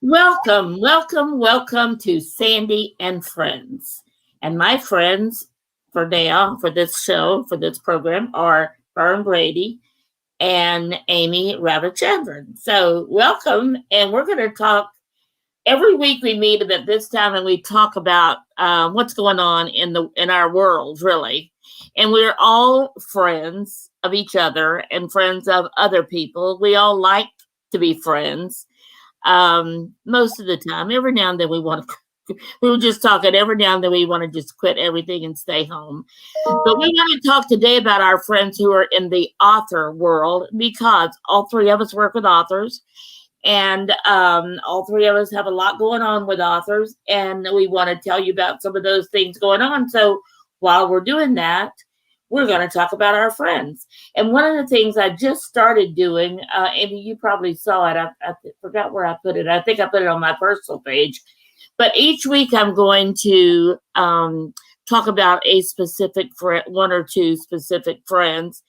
Welcome, welcome, welcome to Sandy and Friends. And my friends for now, for this show, for this program, are Fern Brady and Amy Ravichandran. So, welcome, and we're going to talk. Every week we meet at this time, and we talk about what's going on in our world, really. And we're all friends of each other and friends of other people. We all like to be friends most of the time. Every now and then we want to. We were just talking. Every now and then we want to just quit everything and stay home. But we want to talk today about our friends who are in the author world because all three of us work with authors, and all three of us have a lot going on with authors, and we want to tell you about some of those things going on. So while we're doing that, we're going to talk about our friends. And one of the things I just started doing, Amy, you probably saw it. I forgot where I put it. I think I put it on my personal page. But each week I'm going to talk about a specific friend, one or two specific friends.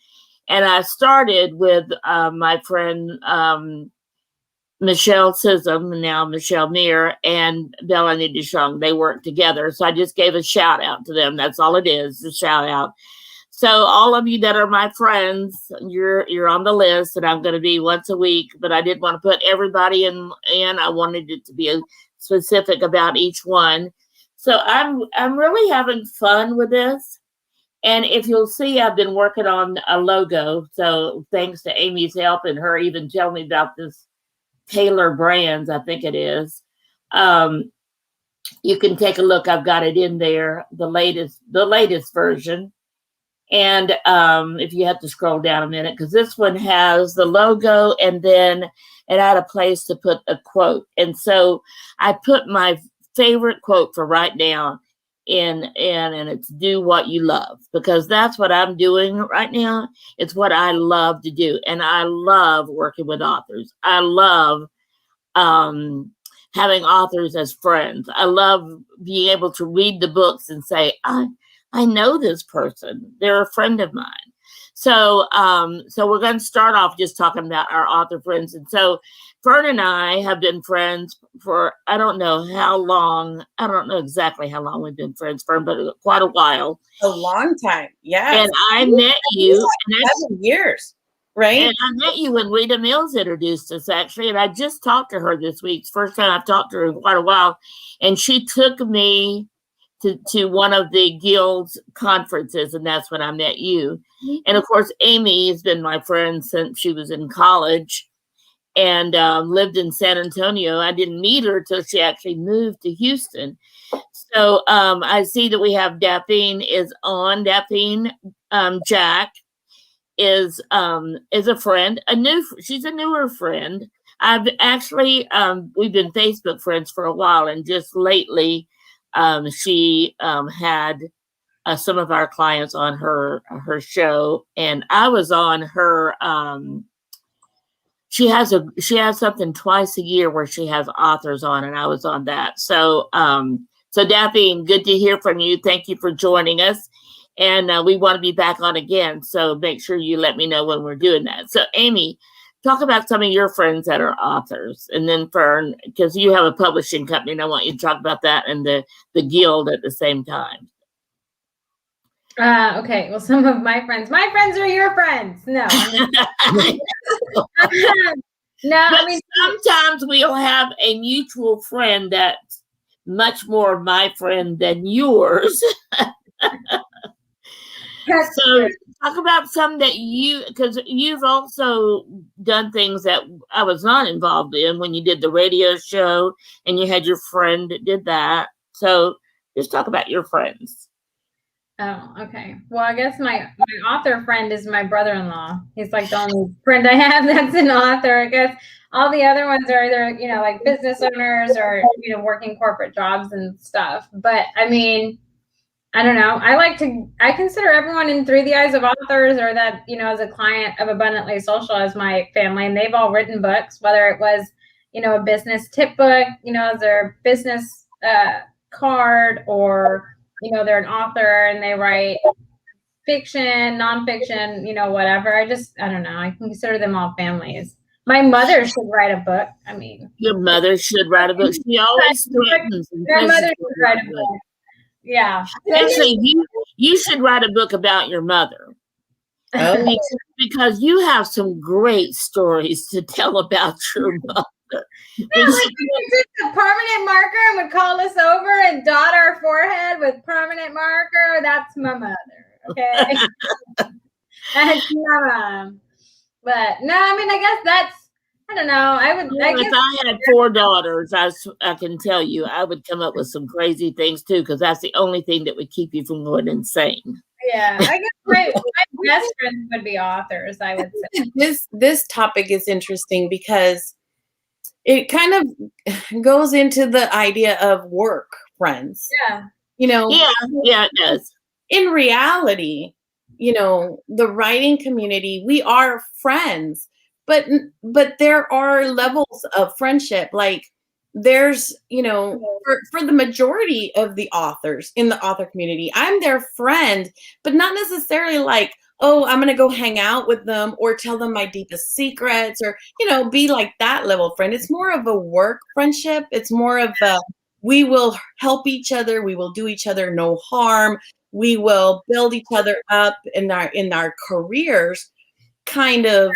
And I started with my friend Michelle Sissom, now Michelle Meir, and Melanie Duchong. They work together. So I just gave a shout out to them. That's all it is, a shout out. So all of you that are my friends, you're on the list, and I'm going to be once a week. But I didn't want to put everybody in. I wanted it to be specific about each one. So I'm really having fun with this. And if you'll see, I've been working on a logo. So thanks to Amy's help and her even telling me about this Taylor Brands, I think it is. Um, you can take a look. I've got it in there, the latest version. And if you have to scroll down a minute, because this one has the logo and then it had a place to put a quote. And so I put my favorite quote for right now in, and it's do what you love, because that's what I'm doing right now. It's what I love to do. And I love working with authors. I love um, having authors as friends. I love being able to read the books and say, I know this person. They're a friend of mine. So we're going to start off just talking about our author friends. And so Fern and I have been friends for, I don't know how long. I don't know exactly how long we've been friends, Fern, but quite a while. A long time. Yes. And I met you. Like 7 years, right? And I met you when Rita Mills introduced us, actually. And I just talked to her this week. It's the first time I've talked to her in quite a while. And she took me to one of the guild's conferences, and that's when I met you. And of course, Amy has been my friend since she was in college and lived in San Antonio. I didn't meet her till she actually moved to Houston. So I see that we have Daphne is on. Daphne Jack is a friend, she's a newer friend. I've actually we've been Facebook friends for a while, and just lately she had some of our clients on her show, and I was on her. She has something twice a year where she has authors on, and I was on that. So Daphne, good to hear from you. Thank you for joining us, and we want to be back on again. So make sure you let me know when we're doing that. So Amy, talk about some of your friends that are authors, and then Fern, because you have a publishing company, and I want you to talk about that and the guild at the same time. Okay. Well, some of my friends are your friends. No. No, but I mean, sometimes we'll have a mutual friend that's much more my friend than yours. So talk about some that because you've also done things that I was not involved in when you did the radio show, and you had your friend that did that. So just talk about your friends. Oh, okay. Well, I guess my author friend is my brother-in-law. He's like the only friend I have that's an author. I guess all the other ones are either, like business owners or, working corporate jobs and stuff. But I mean, I don't know. I consider everyone in Through the Eyes of Authors, or that, as a client of Abundantly Social, as my family, and they've all written books, whether it was, a business tip book, as their business card, or, they're an author and they write fiction, nonfiction, whatever. I don't know. I consider them all families. My mother should write a book. I mean, Your mother should write a book. She always threatens and my says mother she's should gonna write a do it. book. Yeah. So I mean, Actually, you should write a book about your mother. Oh, Because you have some great stories to tell about your mother. yeah, When like she- we could take a permanent marker and would call us over and dot our forehead with permanent marker. That's my mother. Okay. That's my mom. But no, I mean, I guess that's, I don't know. I if guess, I had 4 daughters, I can tell you, I would come up with some crazy things too, because that's the only thing that would keep you from going insane. yeah, I guess my best friends would be authors, I would say. this topic is interesting because it kind of goes into the idea of work friends. Yeah. You know, Yeah, it does. in reality, you know, the writing community, we are friends, but there are levels of friendship. Like there's, you know, for the majority of the authors in the author community, I'm their friend, but not necessarily like, oh, I'm going to go hang out with them or tell them my deepest secrets or, you know, be like that level of friend. It's more of a work friendship. It's more of a, we will help each other. We will do each other no harm. We will build each other up in our careers kind of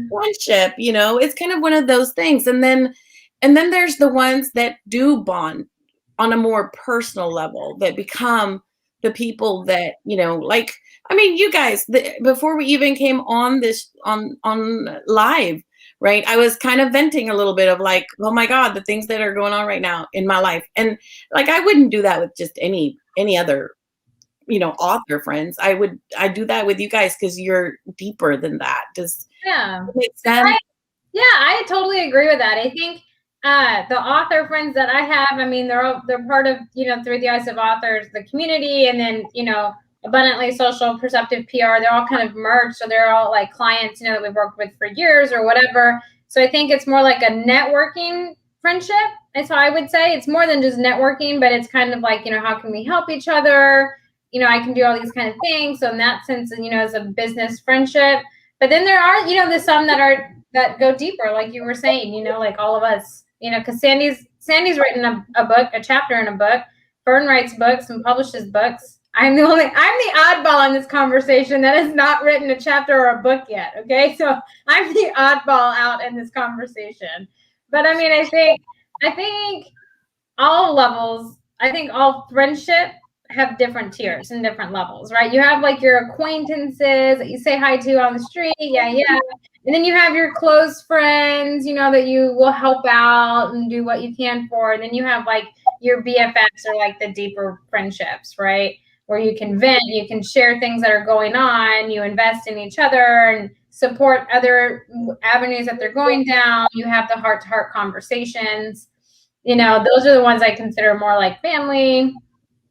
friendship, you know. It's kind of one of those things. And then there's the ones that do bond on a more personal level, that become the people that, you know, like, I mean, you guys, before we even came on this on live, right? I was kind of venting a little bit of like, oh my God, the things that are going on right now in my life. And like, I wouldn't do that with just any other, you know, author friends. I do that with you guys because you're deeper than that. Does Yeah. that make sense? I totally agree with that. I think the author friends that I have, I mean, they're part of, you know, Through the Eyes of Authors, the community, and then, you know, Abundantly Social, Perceptive PR, they're all kind of merged. So they're all like clients, you know, that we've worked with for years or whatever. So I think it's more like a networking friendship. And so I would say it's more than just networking, but it's kind of like, you know, how can we help each other? You know, I can do all these kind of things. So in that sense, you know, as a business friendship. But then there are, you know, there's some that go deeper, like you were saying, you know, like all of us, you know, because Sandy's written a book, a chapter in a book. Fern writes books and publishes books. I'm the oddball in this conversation that has not written a chapter or a book yet. Okay, so I'm the oddball out in this conversation. But I mean, I think all levels, I think all friendship have different tiers and different levels, right? You have like your acquaintances that you say hi to on the street, yeah. And then you have your close friends, you know, that you will help out and do what you can for. And then you have like your BFFs, or like the deeper friendships, right? Where you can vent, you can share things that are going on, you invest in each other and support other avenues that they're going down. You have the heart-to-heart conversations. You know, those are the ones I consider more like family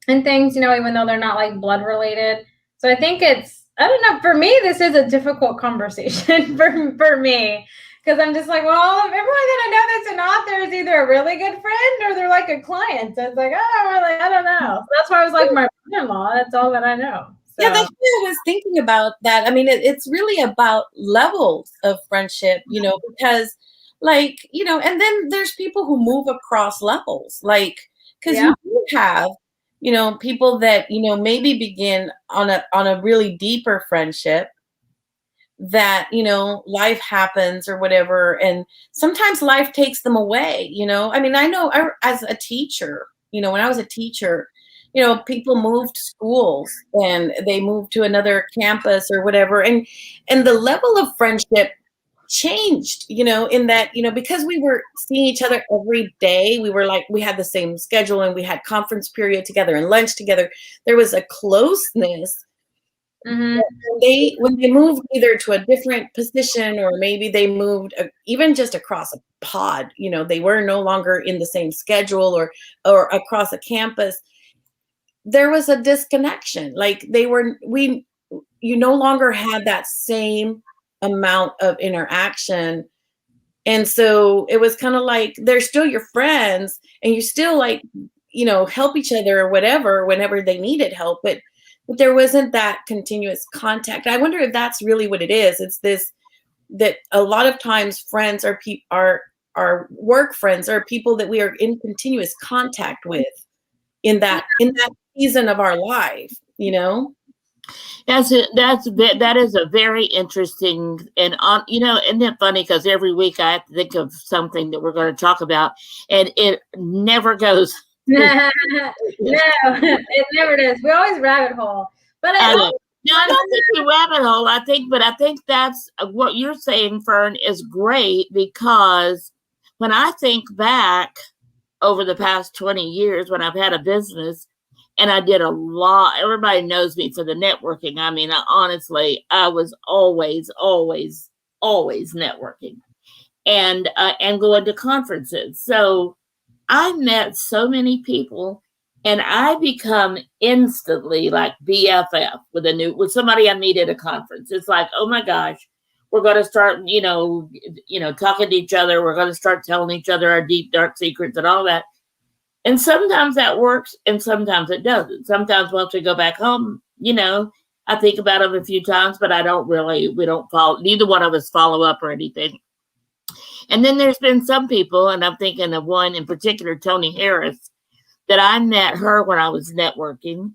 and things, you know, even though they're not like blood related. So I think it's, I don't know, for me, this is a difficult conversation for me. Because I'm just like, well, everyone that I know that's an author is either a really good friend or they're like a client. So it's like, I don't know. So that's why I was like my brother-in-law. That's all that I know. So. Yeah, that's what I was thinking about that. I mean, it's really about levels of friendship, you know, because like, you know, and then there's people who move across levels, like, because you do have, you know, people that, you know, maybe begin on a really deeper friendship that, you know, life happens or whatever. And sometimes life takes them away, you know. I mean, I know as a teacher, you know, when I was a teacher, you know, people moved schools and they moved to another campus or whatever. And the level of friendship changed, you know, in that, you know, because we were seeing each other every day, we were like, we had the same schedule and we had conference period together and lunch together. There was a closeness. Mm-hmm. When they moved either to a different position or maybe they moved even just across a pod, you know, they were no longer in the same schedule or across a campus. There was a disconnection. Like you no longer had that same amount of interaction. And so it was kind of like, they're still your friends and you still like, you know, help each other or whatever, whenever they needed help. But there wasn't that continuous contact. I wonder if that's really what it is. It's this that a lot of times friends are our work friends are people that we are in continuous contact with in that season of our life, you know? That is a very interesting, and you know, isn't it funny? Because every week I have to think of something that we're going to talk about, and it never goes. No, it never does. We always rabbit hole. But I know. No, I don't think we rabbit hole. I think that's what you're saying, Fern, is great, because when I think back over the past 20 years when I've had a business, and I did a lot, everybody knows me for the networking. I mean, honestly, I was always networking and going to conferences. So I met so many people, and I become instantly like BFF with somebody I meet at a conference. It's like, oh my gosh, we're going to start, talking to each other. We're going to start telling each other our deep, dark secrets and all that. And sometimes that works, and sometimes it doesn't. Sometimes once we go back home, I think about them a few times, but we don't follow, neither one of us follow up or anything. And then there's been some people, and I'm thinking of one in particular, Tony Harris, that I met her when I was networking.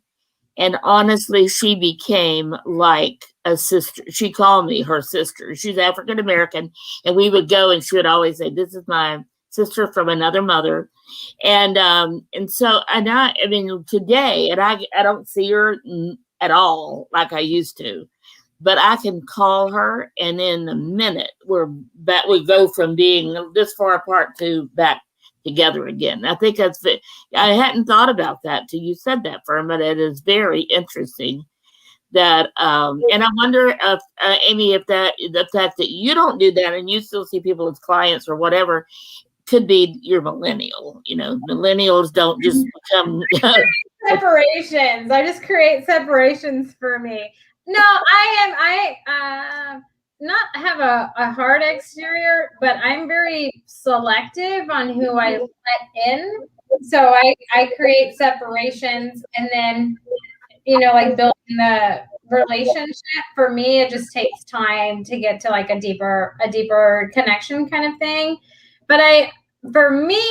And honestly, she became like a sister. She called me her sister. She's African American. And we would go, and she would always say, this is my sister from another mother. And so, I mean, today, and I don't see her at all like I used to, but I can call her, and in a minute we go from being this far apart to back together again. I think I hadn't thought about that till you said that, Fern, but it is very interesting that, and I wonder if, Amy, if the fact that you don't do that and you still see people as clients or whatever, could be your millennial. Millennials don't just become separations. I just create separations for me. No, I not have a hard exterior, but I'm very selective on who I let in. So I create separations, and then, like building the relationship, for me, it just takes time to get to like a deeper connection kind of thing. But for me,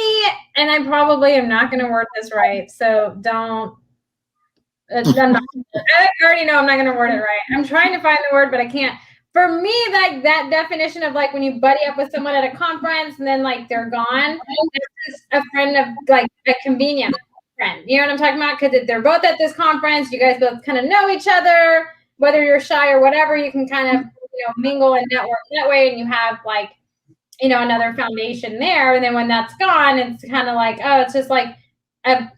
and I probably am not going to word this right, so don't. I already know I'm not going to word it right. I'm trying to find the word, but I can't. For me, like that definition of like when you buddy up with someone at a conference and then like they're gone, that's just a friend of like a convenient friend. You know what I'm talking about? Because if they're both at this conference, you guys both kind of know each other, whether you're shy or whatever, you can kind of mingle and network that way, and you have like another foundation there. And then when that's gone, it's kind of like, oh, it's just like a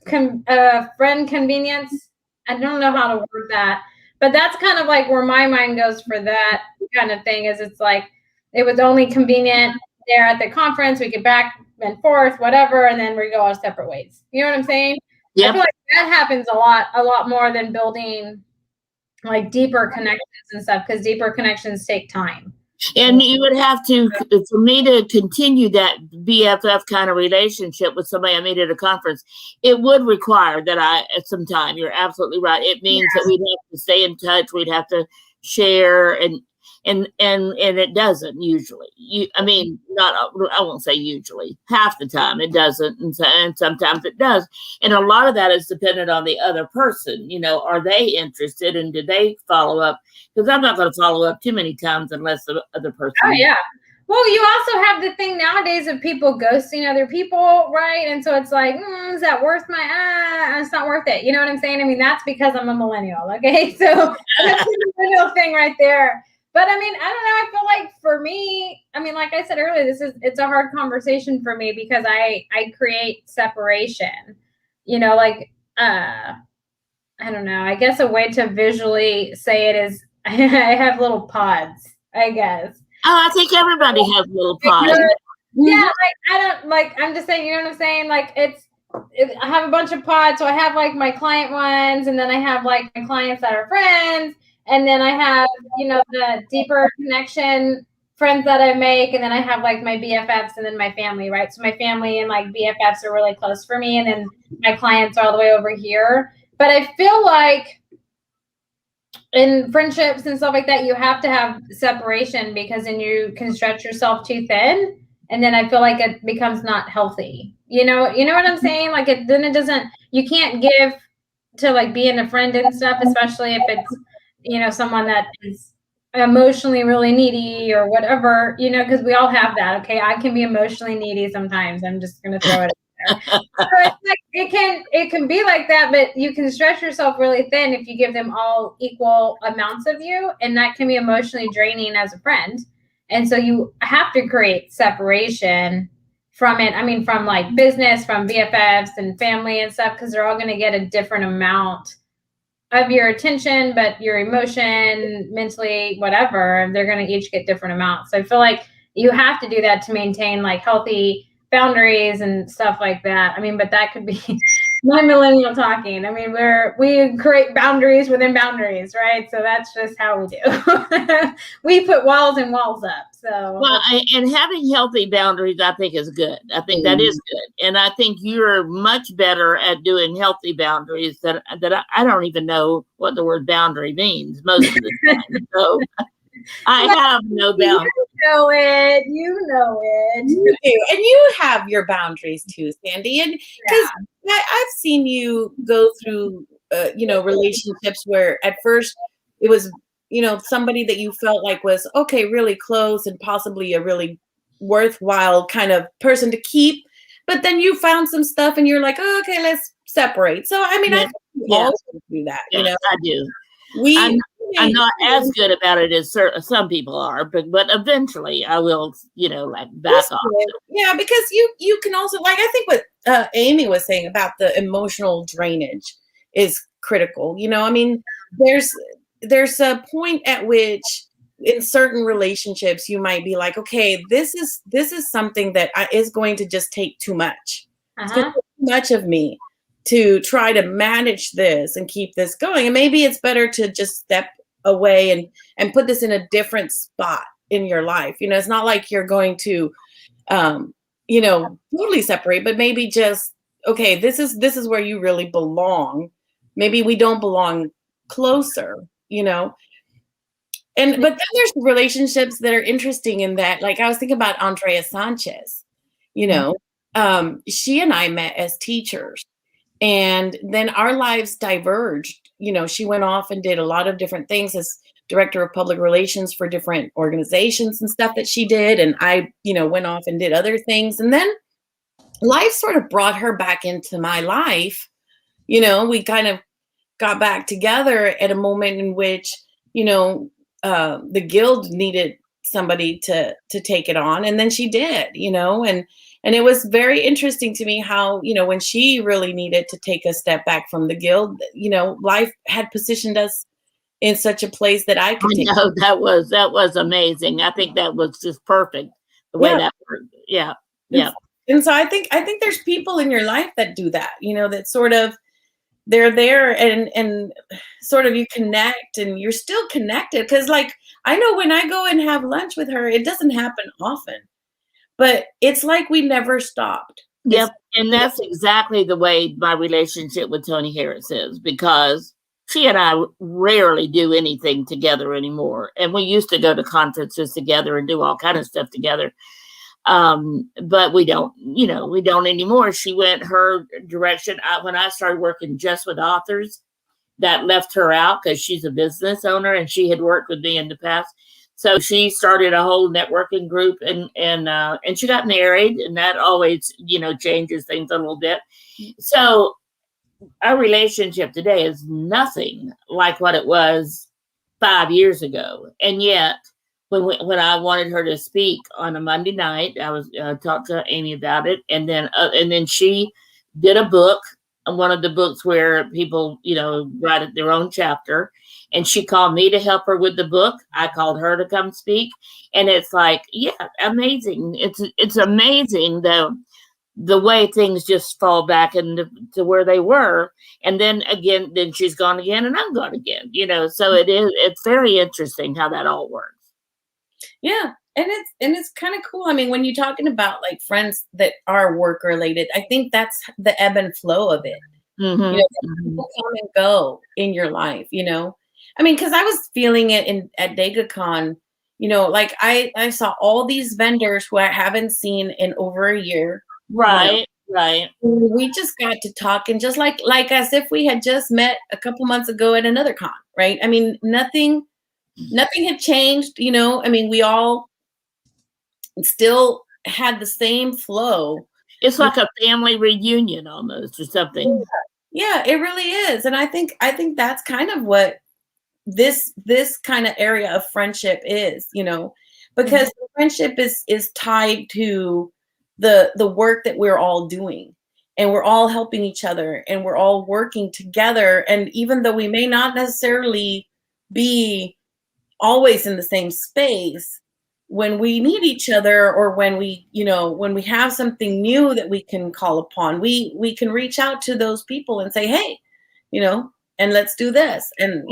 friend convenience. I don't know how to word that, but that's kind of like where my mind goes for that kind of thing. Is it's like it was only convenient there at the conference. We get back and forth, whatever, and then we go our separate ways. You know what I'm saying? Yeah. I feel like that happens a lot more than building like deeper connections and stuff, because deeper connections take time. And you would have to, for me to continue that BFF kind of relationship with somebody I meet at a conference, it would require that at some time. You're absolutely right. It means that we'd have to stay in touch. We'd have to share, and it doesn't usually. I won't say usually. Half the time it doesn't, and sometimes it does. And a lot of that is dependent on the other person. Are they interested, and do they follow up? Because I'm not going to follow up too many times unless the other person. Oh yeah. Well, you also have the thing nowadays of people ghosting other people, right? And so it's like, is that worth it's not worth it. You know what I'm saying? I mean, that's because I'm a millennial. Okay, so that's the millennial thing right there. But I mean, I don't know. I feel like for me, I mean, like I said earlier, it's a hard conversation for me because I create separation. I don't know. I guess a way to visually say it is I have little pods, I guess. Oh, I think everybody has little pods. Yeah, I'm just saying, you know what I'm saying? Like I have a bunch of pods. So I have like my client ones, and then I have like my clients that are friends. And then I have, the deeper connection friends that I make. And then I have like my BFFs and then my family, right? So my family and like BFFs are really close for me. And then my clients are all the way over here. But I feel like in friendships and stuff like that, you have to have separation, because then you can stretch yourself too thin, and then I feel like it becomes not healthy. You know what I'm saying? Like then it doesn't. You can't give to like being a friend and stuff, especially if it's someone that is emotionally really needy or whatever. Because we all have that. Okay, I can be emotionally needy sometimes. I'm just gonna throw it. So it's like it can be like that, but you can stretch yourself really thin if you give them all equal amounts of you, and that can be emotionally draining as a friend. And so you have to create separation from it. I mean, from like business, from BFFs and family and stuff, because they're all going to get a different amount of your attention, but your emotion, mentally, whatever, they're going to each get different amounts. So I feel like you have to do that to maintain like healthy boundaries and stuff like that. I mean, but that could be my millennial talking. I mean, we create boundaries within boundaries, right? So that's just how we do. We put walls and walls up. So well, and having healthy boundaries, I think, is good. I think that is good, and I think you're much better at doing healthy boundaries that I don't even know what the word boundary means most of the time. So I have no boundaries. You know it. You do. And you have your boundaries too, Sandy. And because I've seen you go through, relationships where at first it was, somebody that you felt like was, okay, really close and possibly a really worthwhile kind of person to keep. But then you found some stuff and you're like, oh, okay, let's separate. So, I mean, I think we all do that, I do. I'm I'm not as good about it as some people are, but eventually I will, like back off. Yeah, because you can also, like, I think what Amy was saying about the emotional drainage is critical. I mean, there's a point at which in certain relationships you might be like, okay, this is something that is going to just take too much. It's going to take too much of me to try to manage this and keep this going. And maybe it's better to just step away and put this in a different spot in your life. It's not like you're going to, totally separate, but maybe just, okay, this is where you really belong. Maybe we don't belong closer, but then there's relationships that are interesting in that, like I was thinking about Andrea Sanchez, she and I met as teachers. And then our lives diverged. She went off and did a lot of different things as director of public relations for different organizations and stuff that she did. And I, went off and did other things. And then life sort of brought her back into my life. We kind of got back together at a moment in which, the Guild needed somebody to take it on. And then she did, and it was very interesting to me how, when she really needed to take a step back from the Guild, life had positioned us in such a place that I could take. No, that was amazing. I think that was just perfect the way that worked. Yeah. Yeah. And so I think there's people in your life that do that, that sort of, they're there and sort of you connect and you're still connected. Cause like, I know when I go and have lunch with her, it doesn't happen often. But it's like we never stopped. Yep. And that's exactly the way my relationship with Toni Harris is, because she and I rarely do anything together anymore. And we used to go to conferences together and do all kind of stuff together. But we don't anymore. She went her direction. When I started working just with authors, that left her out because she's a business owner and she had worked with me in the past. So she started a whole networking group and she got married, and that always, changes things a little bit. So our relationship today is nothing like what it was 5 years ago. And yet when I wanted her to speak on a Monday night, I was talked to Amy about it. And then she did a book, one of the books where people, write their own chapter. And she called me to help her with the book. I called her to come speak. And it's like, yeah, amazing. It's amazing the way things just fall back into where they were. And then she's gone again and I'm gone again, so it's very interesting how that all works. Yeah. And it's kind of cool. I mean, when you're talking about like friends that are work related, I think that's the ebb and flow of it. Mm-hmm. People come and go in your life, I mean, because I was feeling it at DegaCon, like I saw all these vendors who I haven't seen in over a year. Right, right. We just got to talk, and just like as if we had just met a couple months ago at another con, right? I mean, nothing had changed, I mean, we all still had the same flow. It's like a family reunion almost, or something. Yeah, it really is. And I think that's kind of what this kind of area of friendship is, because friendship is tied to the work that we're all doing, and we're all helping each other, and we're all working together. And even though we may not necessarily be always in the same space, when we need each other, or when we have something new that we can call upon, we can reach out to those people and say, hey, and let's do this. And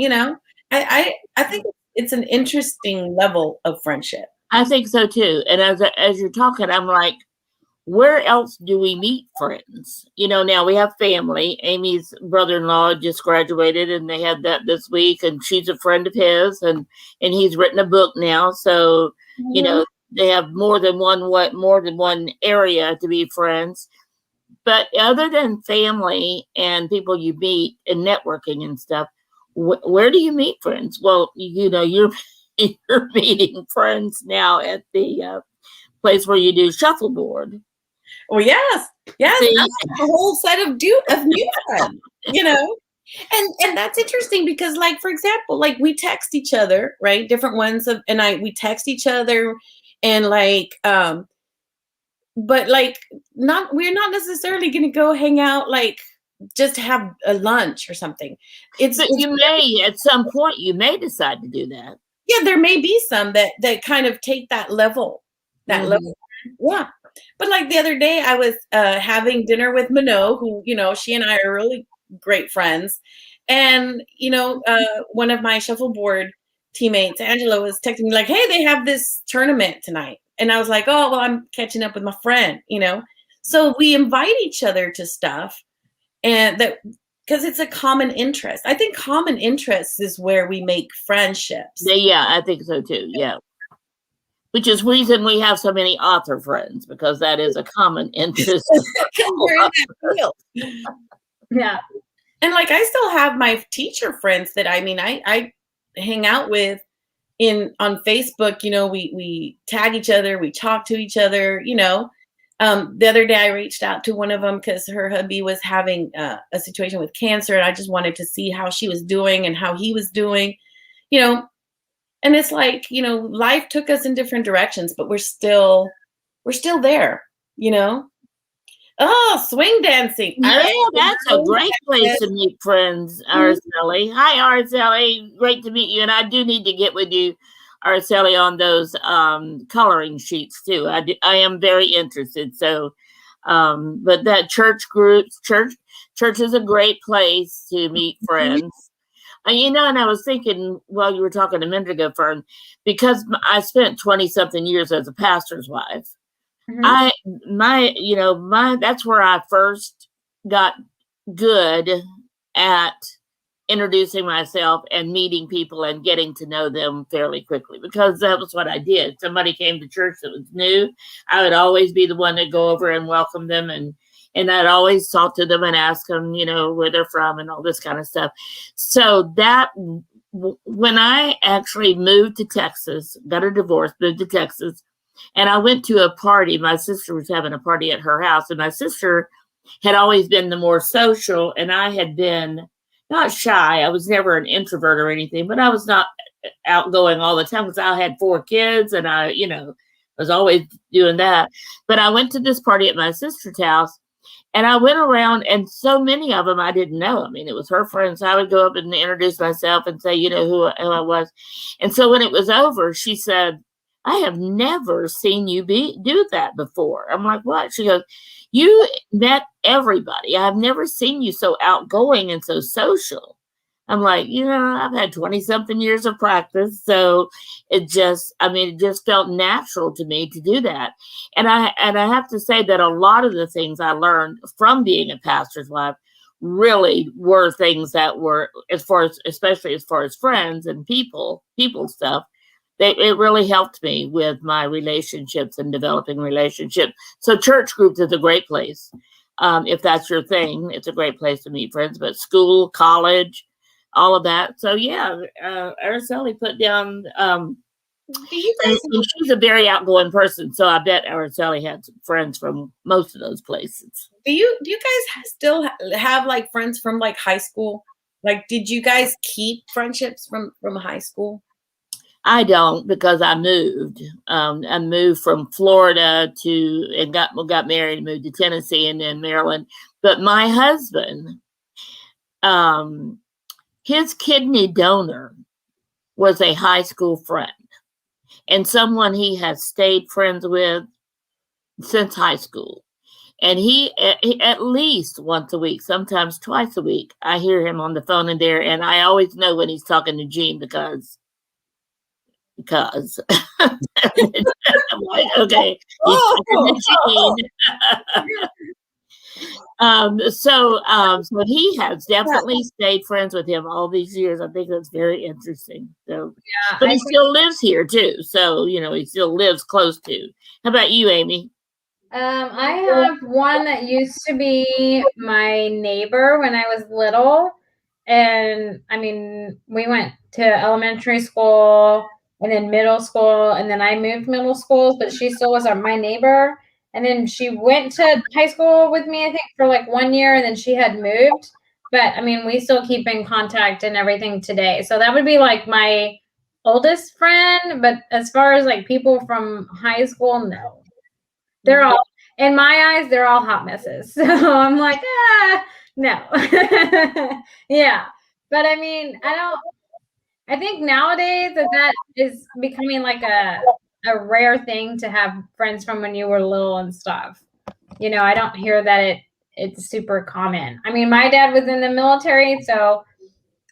I think it's an interesting level of friendship. I think so too. And as you're talking, I'm like, where else do we meet friends? Now we have family. Amy's brother-in-law just graduated, and they had that this week, and she's a friend of his, and he's written a book now. So, they have more than one area to be friends. But other than family and people you meet and networking and stuff, where do you meet friends? Well, you're meeting friends now at the place where you do shuffleboard. Oh yes, See, that's a whole set of new friends, and that's interesting because, like, for example, like, we text each other, right? Different ones we text each other, and but like, we're not necessarily going to go hang out, like, just have a lunch or something. But you may, at some point, you may decide to do that. Yeah, there may be some that kind of take that level, level. Yeah. But like the other day, I was having dinner with Minot, who, she and I are really great friends. And, one of my shuffleboard teammates, Angela, was texting me like, hey, they have this tournament tonight. And I was like, oh, well, I'm catching up with my friend, So we invite each other to stuff, and because it's a common interest. I think common interests is where we make friendships. Yeah, I think so too. Yeah. Which is reason we have so many author friends, because that is a common interest. Yeah. And like, I still have my teacher friends that I hang out with on Facebook. We tag each other, we talk to each other, the other day I reached out to one of them because her hubby was having a situation with cancer, and I just wanted to see how she was doing and how he was doing, And it's like, life took us in different directions, but we're still there, Oh, swing dancing. Yeah, that's a great place to meet friends, Araceli. Hi, Araceli. Great to meet you. And I do need to get with you, Araceli, on those coloring sheets too. I am very interested. So, but that church is a great place to meet friends. And I was thinking while you were talking a minute ago, Fern, because I spent 20-something years as a pastor's wife. That's where I first got good at introducing myself and meeting people and getting to know them fairly quickly, because that was what I did. Somebody came to church that was new, I would always be the one to go over and welcome them, and I'd always talk to them and ask them, where they're from and all this kind of stuff. So that when I actually moved to Texas, got a divorce, moved to Texas, and I went to a party. My sister was having a party at her house, and my sister had always been the more social, and I had been not shy. I was never an introvert or anything, but I was not outgoing all the time because I had 4 kids, and I, was always doing that. But I went to this party at my sister's house, and I went around, and so many of them I didn't know. I mean, it was her friends. So I would go up and introduce myself and say, who I was. And so when it was over, she said, I have never seen you do that before. I'm like, what? She goes, you met everybody. I've never seen you so outgoing and so social. I'm like, I've had 20-something years of practice. So it just felt natural to me to do that. And I have to say that a lot of the things I learned from being a pastor's wife really were things that were, as far as, especially as far as friends and people stuff, it really helped me with my relationships and developing relationships. So church groups is a great place. If that's your thing, it's a great place to meet friends. But school, college, all of that. So yeah, Araceli put down. Do you guys And she's a very outgoing person, so I bet Araceli had some friends from most of those places. do you guys still have like friends from like high school? Like, did you guys keep friendships from high school? I don't, because I moved. I moved from Florida and got married and moved to Tennessee and then Maryland. But my husband, his kidney donor was a high school friend and someone he has stayed friends with since high school. And he at least once a week, sometimes twice a week, I hear him on the phone in there, and I always know when he's talking to Jean because I'm like, okay, he's talking to Jean. So he has definitely stayed friends with him all these years. I think that's very interesting. So, Yeah, but he still lives here too. So, he still lives close to. How about you, Amy? I have one that used to be my neighbor when I was little. And I mean, we went to elementary school and then middle school, and then I moved middle schools, but she still was my neighbor. And then she went to high school with me, I think, for like 1 year, and then she had moved. But I mean, we still keep in contact and everything today. So that would be like my oldest friend. But as far as like people from high school, no. They're all, in my eyes, they're all hot messes. So I'm like, no. Yeah. But I mean, I think nowadays that is becoming like a rare thing to have friends from when you were little and stuff. I don't hear that it's super common. I mean, my dad was in the military, so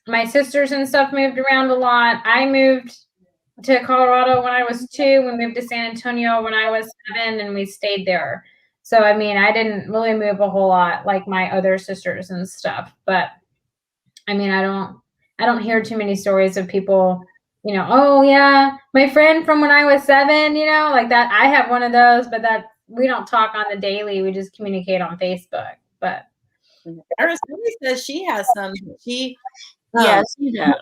my sisters and stuff moved around a lot. I moved to Colorado when I was 2. We moved to San Antonio when I was 7, and we stayed there. So, I mean, I didn't really move a whole lot like my other sisters and stuff. But, I mean, I don't hear too many stories of people, oh, yeah, my friend from when I was 7, like that. I have one of those, but that we don't talk on the daily. We just communicate on Facebook. But Araceli says she has some. Yes, you know.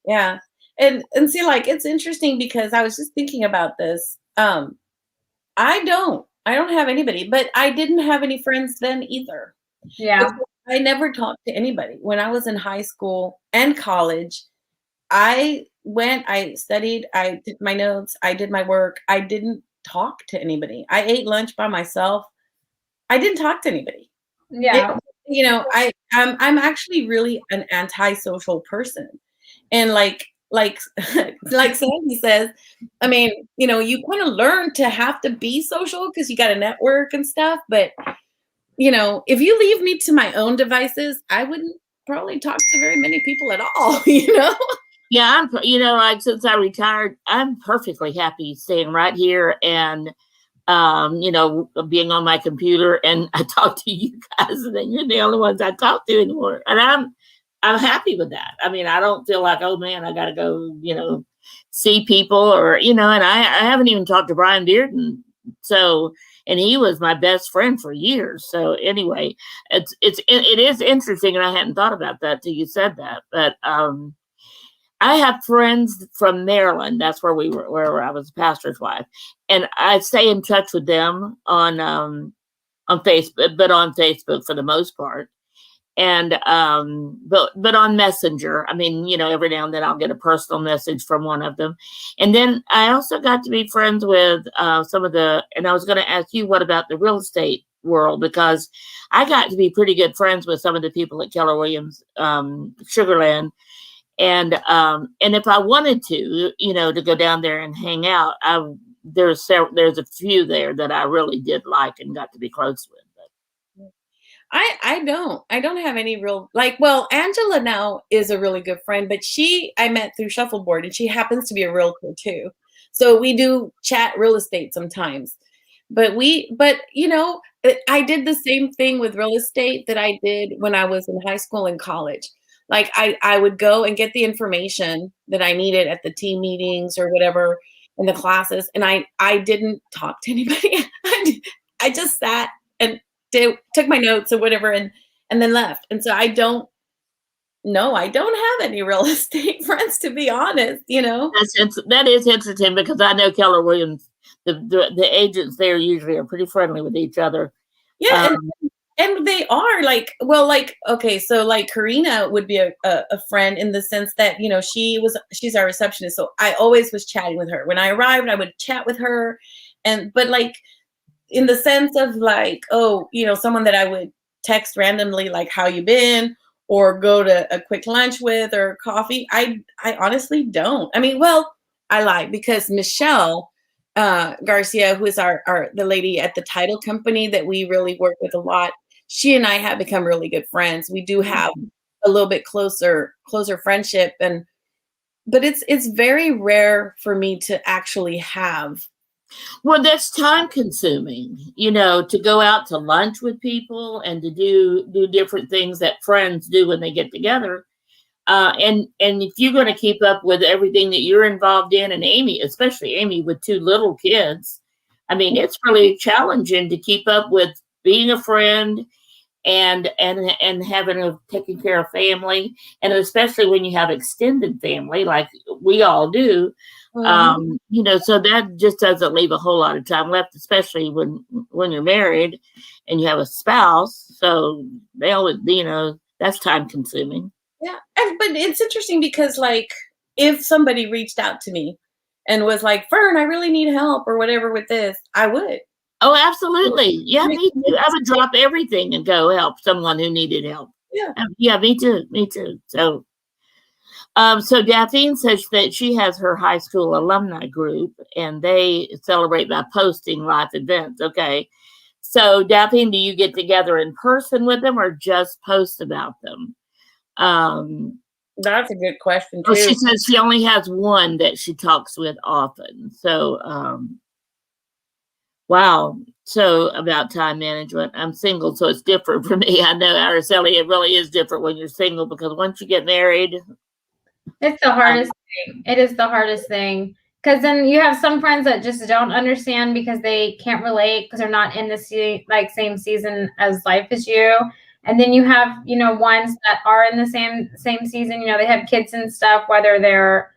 Yeah. And see, like, it's interesting because I was just thinking about this. I don't have anybody, but I didn't have any friends then either. yeah, I never talked to anybody. When I was in high school and college, I studied, I did my notes, I did my work. I didn't talk to anybody. I ate lunch by myself. I didn't talk to anybody. yeah. I'm actually really an antisocial person. And like Sandy says, I mean, you kind of learn to have to be social because you got to network and stuff. But, if you leave me to my own devices, I wouldn't probably talk to very many people at all, Yeah, like since I retired, I'm perfectly happy staying right here and, being on my computer, and I talk to you guys, and then you're the only ones I talk to anymore. And I'm happy with that. I mean, I don't feel like, oh man, I got to go, see people or, and I haven't even talked to Brian Bearden. So, and he was my best friend for years. So anyway, it is interesting. And I hadn't thought about that till you said that, but, I have friends from Maryland. That's where where I was a pastor's wife, and I stay in touch with them on Facebook, but on Facebook for the most part. And but on Messenger, I mean, every now and then I'll get a personal message from one of them. And then I also got to be friends with some of and I was going to ask you, what about the real estate world? Because I got to be pretty good friends with some of the people at Keller Williams Sugarland. And if I wanted to, to go down there and hang out, there's a few there that I really did like and got to be close with. I don't have any real, well, Angela now is a really good friend, but I met through Shuffleboard, and she happens to be a realtor too. So we do chat real estate sometimes, but I did the same thing with real estate that I did when I was in high school and college. Like I would go and get the information that I needed at the team meetings or whatever in the classes, and I didn't talk to anybody. I just sat and took my notes or whatever, and then left. And so I don't have any real estate friends, to be honest. That is interesting because I know Keller Williams. The agents there usually are pretty friendly with each other. Yeah, and they are okay, so like Karina would be a friend in the sense that she's our receptionist, so I always was chatting with her. When I arrived, I would chat with her, but like in the sense of like, someone that I would text randomly, like, how you been, or go to a quick lunch with or coffee. I honestly don't. I mean, well, I lie, because Michelle Garcia, who is the lady at the title company that we really work with a lot, she and I have become really good friends. We do have a little bit closer friendship, but it's very rare for me to actually have. Well, that's time consuming, to go out to lunch with people and to do different things that friends do when they get together. And if you're going to keep up with everything that you're involved in, and Amy, especially Amy with 2 little kids, I mean, it's really challenging to keep up with being a friend and having taking care of family, and especially when you have extended family like we all do. So that just doesn't leave a whole lot of time left, especially when you're married and you have a spouse. So they always, that's time consuming. Yeah, but it's interesting because, like, if somebody reached out to me and was like, Fern, I really need help or whatever with this, I would. Oh, absolutely. Yeah, me too. I would drop everything and go help someone who needed help. Yeah. Yeah, me too. So Daphne says that she has her high school alumni group, and they celebrate by posting live events. Okay. So Daphne, do you get together in person with them or just post about them? That's a good question too. She says she only has one that she talks with often. So, wow. So about time management, I'm single, so it's different for me. I know, Araceli, it really is different when you're single, because once you get married, it's the hardest thing. It is the hardest thing, because then you have some friends that just don't understand because they can't relate because they're not in the same season as life as you. And then you have, ones that are in the same season, they have kids and stuff, whether they're,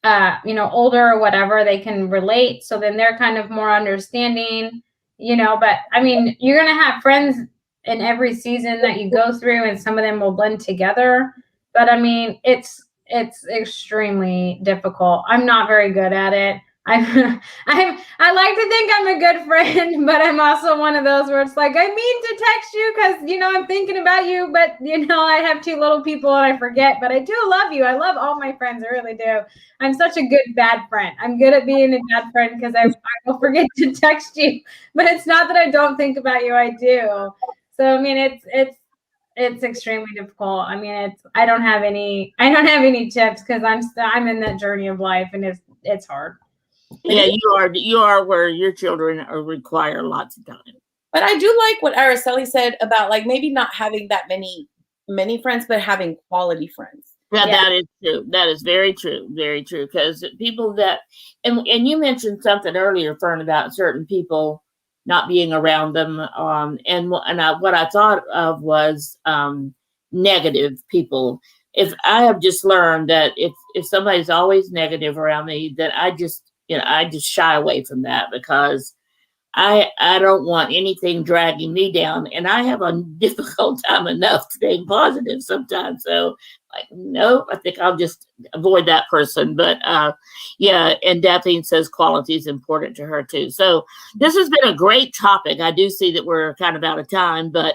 older or whatever, they can relate. So then they're kind of more understanding, but I mean, you're going to have friends in every season that you go through, and some of them will blend together. But I mean, it's extremely difficult. I'm not very good at it. I like to think I'm a good friend, but I'm also one of those where it's like, I mean to text you because, I'm thinking about you, but, I have 2 little people and I forget, but I do love you. I love all my friends. I really do. I'm such a good bad friend. I'm good at being a bad friend because I will forget to text you, but it's not that I don't think about you. I do. So, I mean, it's extremely difficult. I mean, I don't have any tips because I'm in that journey of life, and it's hard. Yeah, you are where your children require lots of time. But I do like what Araceli said about, like, maybe not having that many friends, but having quality friends. Yeah, that is true. That is very true. Very true. Because people that, and you mentioned something earlier, Fern, about certain people not being around them. What I thought of was negative people. If I have just learned that if somebody's always negative around me, then I just shy away from that, because I don't want anything dragging me down, and I have a difficult time enough staying positive sometimes. So, like, no, I think I'll just avoid that person. But and Daphne says quality is important to her too. So this has been a great topic. I do see that we're kind of out of time, but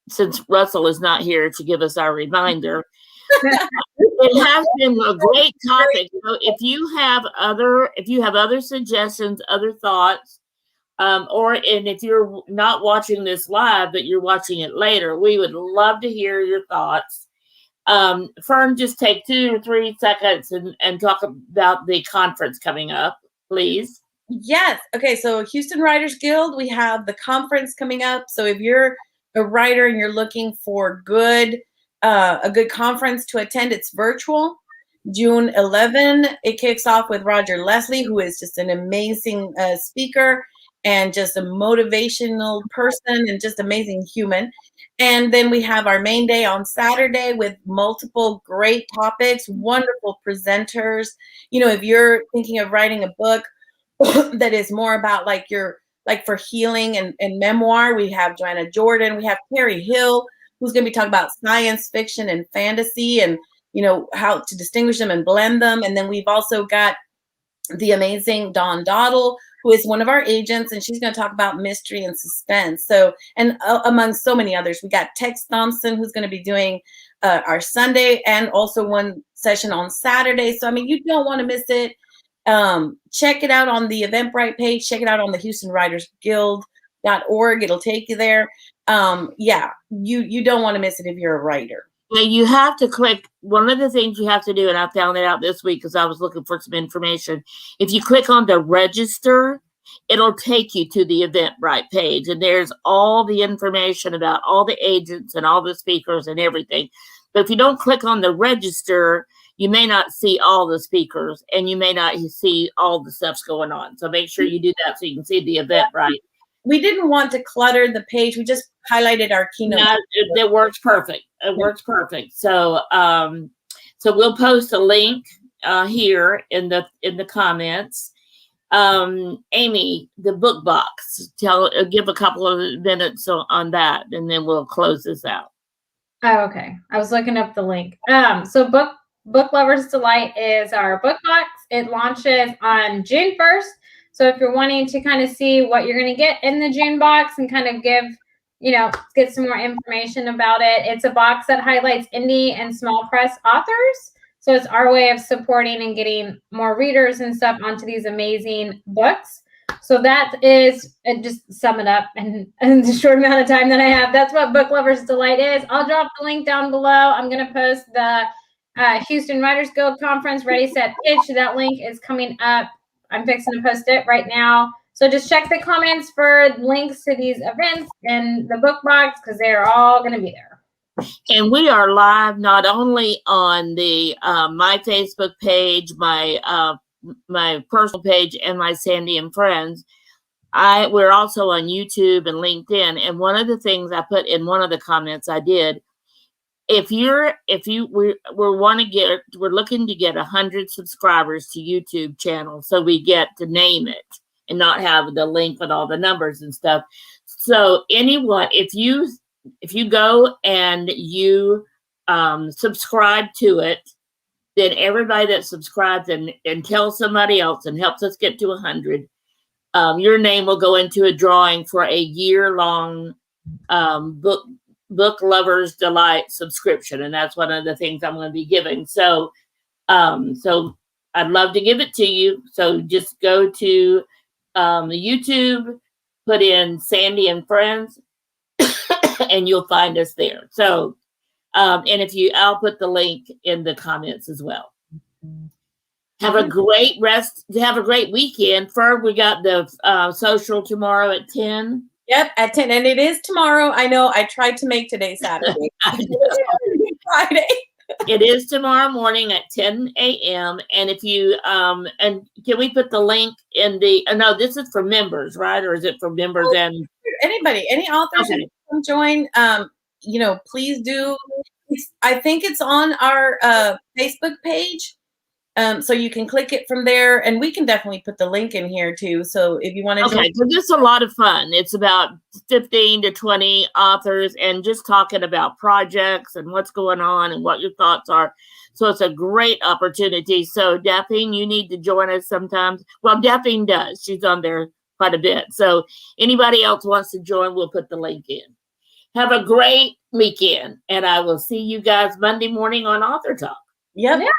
since Russell is not here to give us our reminder, it has been a great topic. So if you have other suggestions, other thoughts, and if you're not watching this live but you're watching it later, we would love to hear your thoughts. Fern, just take 2 or 3 seconds and talk about the conference coming up, please. Yes. Okay. So Houston Writers Guild, we have the conference coming up. So if you're a writer and you're looking for a good conference to attend, it's virtual. June 11, it kicks off with Roger Leslie, who is just an amazing speaker and just a motivational person and just amazing human. And then we have our main day on Saturday with multiple great topics, wonderful presenters. If you're thinking of writing a book that is more about like for healing and memoir, we have Joanna Jordan, we have Carrie Hill, who's going to be talking about science fiction and fantasy and how to distinguish them and blend them. And then we've also got the amazing Dawn Dottle, who is one of our agents, and she's going to talk about mystery and suspense. So, and among so many others, we got Tex Thompson, who's going to be doing our Sunday and also one session on Saturday. So, I mean, you don't want to miss it. Check it out on the Eventbrite page. Check it out on the HoustonWritersGuild.org. It'll take you there. You don't want to miss it if you're a writer. Yeah, you have to click. One of the things you have to do, and I found it out this week because I was looking for some information. If you click on the register, it'll take you to the Eventbrite page, and there's all the information about all the agents and all the speakers and everything. But if you don't click on the register, you may not see all the speakers, and you may not see all the stuff's going on. So make sure you do that so you can see the Eventbrite. We didn't want to clutter the page. We just highlighted our keynote. No, it works perfect. It works perfect. So, so we'll post a link here in the comments. Amy, the book box. Give a couple of minutes on that, and then we'll close this out. Oh, okay. I was looking up the link. So Book Lovers Delight is our book box. It launches on June 1st. So if you're wanting to kind of see what you're going to get in the June box and kind of get some more information about it, it's a box that highlights indie and small press authors. So it's our way of supporting and getting more readers and stuff onto these amazing books. So that is, and just sum it up in the short amount of time that I have, that's what Book Lovers Delight is. I'll drop the link down below. I'm going to post the Houston Writers Guild Conference Ready, Set, Pitch. That link is coming up. I'm fixing to post it right now. So just check the comments for links to these events and the book box because they're all going to be there. And we are live not only on the my Facebook page, my personal page, and my Sandy and Friends. We're also on YouTube and LinkedIn. And one of the things I put in one of the comments I did, we're looking to get 100 subscribers to YouTube channel, so we get to name it and not have the link with all the numbers and stuff. So anyone, if you go and you subscribe to it, then everybody that subscribes and tells somebody else and helps us get to 100, your name will go into a drawing for a year-long Book Lovers Delight subscription, and that's one of the things I'm going to be giving. So I'd love to give it to you. So just go to YouTube, put in Sandy and Friends, and you'll find us there. So, and I'll put the link in the comments as well. Have a great have a great weekend. Ferg, we got the social tomorrow at 10. Yep, at 10. And it is tomorrow. I know I tried to make today Saturday. Friday. It is tomorrow morning at 10 a.m. And if you, and can we put the link in no, this is for members, right? Or is it for members and anybody, any authors who come join, please do. I think it's on our Facebook page. So you can click it from there, and we can definitely put the link in here too. So if you want to, okay, so this is a lot of fun. It's about 15 to 20 authors and just talking about projects and what's going on and what your thoughts are. So it's a great opportunity. So Daphne, you need to join us sometimes. Well, Daphne does. She's on there quite a bit. So anybody else wants to join, we'll put the link in. Have a great weekend, and I will see you guys Monday morning on Author Talk. Yep.